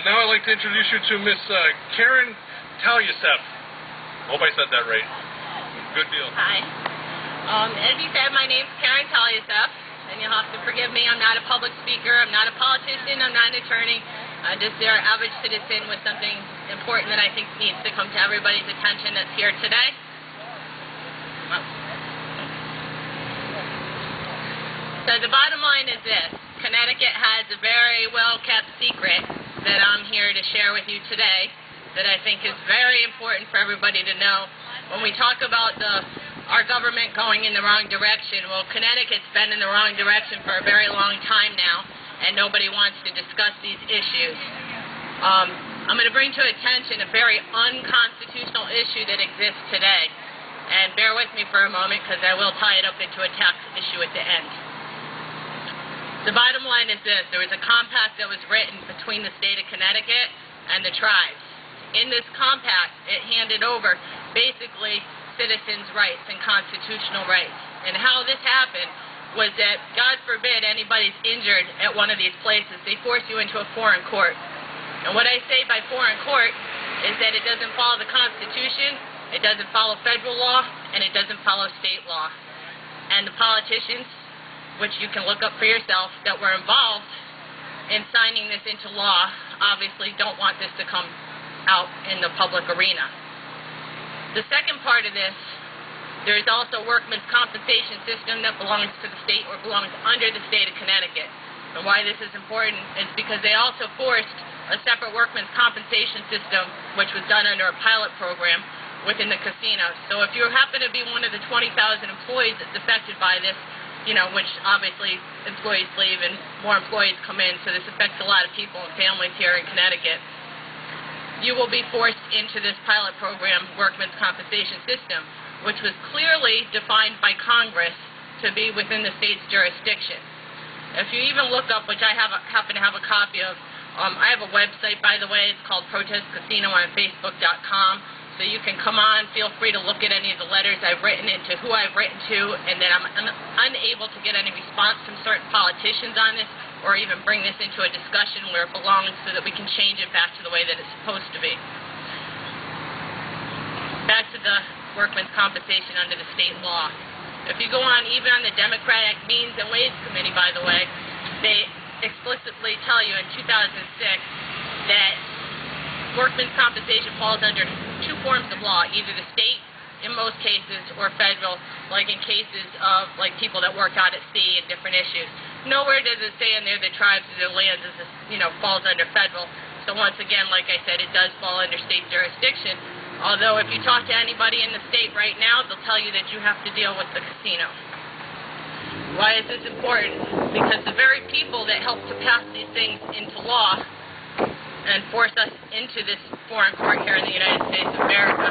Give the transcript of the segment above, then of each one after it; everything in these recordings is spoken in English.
Now I'd like to introduce you to Miss Caryn Talyosef. Hope I said that right. Good deal. Hi. As you said, my name's Caryn Talyosef, and you'll have to forgive me. I'm not a public speaker. I'm not a politician. I'm not an attorney. I'm just your average citizen with something important that I think needs to come to everybody's attention that's here today. So the bottom line is this. Connecticut has a very well-kept secret that I'm here to share with you today that I think is very important for everybody to know. When we talk about our government going in the wrong direction, well, Connecticut's been in the wrong direction for a very long time now, and nobody wants to discuss these issues. I'm going to bring to attention a very unconstitutional issue that exists today. And bear with me for a moment because I will tie it up into a tax issue at the end. The bottom line is this. There was a compact that was written between the state of Connecticut and the tribes. In this compact, it handed over basically citizens' rights and constitutional rights. And how this happened was that, God forbid, anybody's injured at one of these places, they force you into a foreign court. And what I say by foreign court is that it doesn't follow the Constitution, it doesn't follow federal law, and it doesn't follow state law. And the politicians, which you can look up for yourself, that were involved in signing this into law, obviously don't want this to come out in the public arena. The second part of this, there is also a workmen's compensation system that belongs to the state or belongs under the state of Connecticut. And why this is important is because they also forced a separate workmen's compensation system, which was done under a pilot program within the casino. So if you happen to be one of the 20,000 employees that's affected by this, which obviously employees leave and more employees come in, so this affects a lot of people and families here in Connecticut, you will be forced into this pilot program, workmen's compensation system, which was clearly defined by Congress to be within the state's jurisdiction. If you even look up, which I happen to have a copy of, I have a website, by the way, it's called Protest Casino on Facebook.com. So you can come on, feel free to look at any of the letters I've written into who I've written to, and that I'm unable to get any response from certain politicians on this, or even bring this into a discussion where it belongs so that we can change it back to the way that it's supposed to be. Back to the workmen's compensation under the state law. If you go on, even on the Democratic Means and Ways Committee, by the way, they explicitly tell you in 2006 that workmen's compensation falls under two forms of law, either the state in most cases or federal, like in cases of people that work out at sea and different issues. Nowhere does it say in there that tribes or their lands falls under federal. So once again, like I said, it does fall under state jurisdiction. Although if you talk to anybody in the state right now, they'll tell you that you have to deal with the casino. Why is this important? Because the very people that help to pass these things into law and force us into this foreign court here in the United States of America,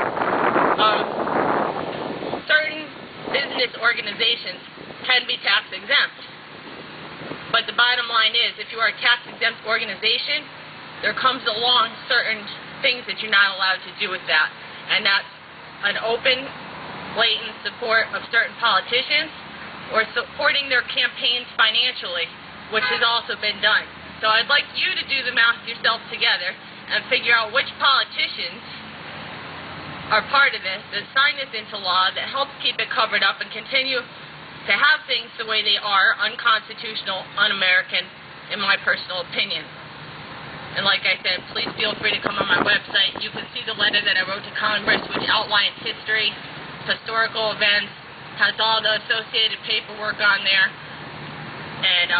certain business organizations can be tax exempt. But the bottom line is, if you are a tax exempt organization, there comes along certain things that you're not allowed to do with that. And that's an open, blatant support of certain politicians or supporting their campaigns financially, which has also been done. So I'd like you to do the math yourself together and figure out which politicians are part of this, that sign this into law, that helps keep it covered up and continue to have things the way they are, unconstitutional, un-American, in my personal opinion. And like I said, please feel free to come on my website. You can see the letter that I wrote to Congress, which outlines history, historical events, has all the associated paperwork on there. And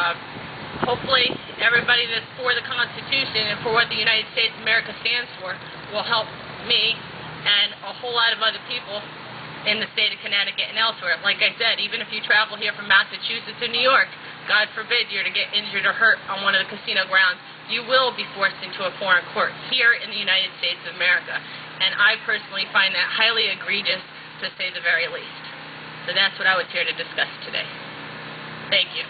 hopefully everybody that's for the Constitution and for what the United States of America stands for will help me and a whole lot of other people in the state of Connecticut and elsewhere. Like I said, even if you travel here from Massachusetts or New York, God forbid you're to get injured or hurt on one of the casino grounds, you will be forced into a foreign court here in the United States of America. And I personally find that highly egregious, to say the very least. So that's what I was here to discuss today. Thank you.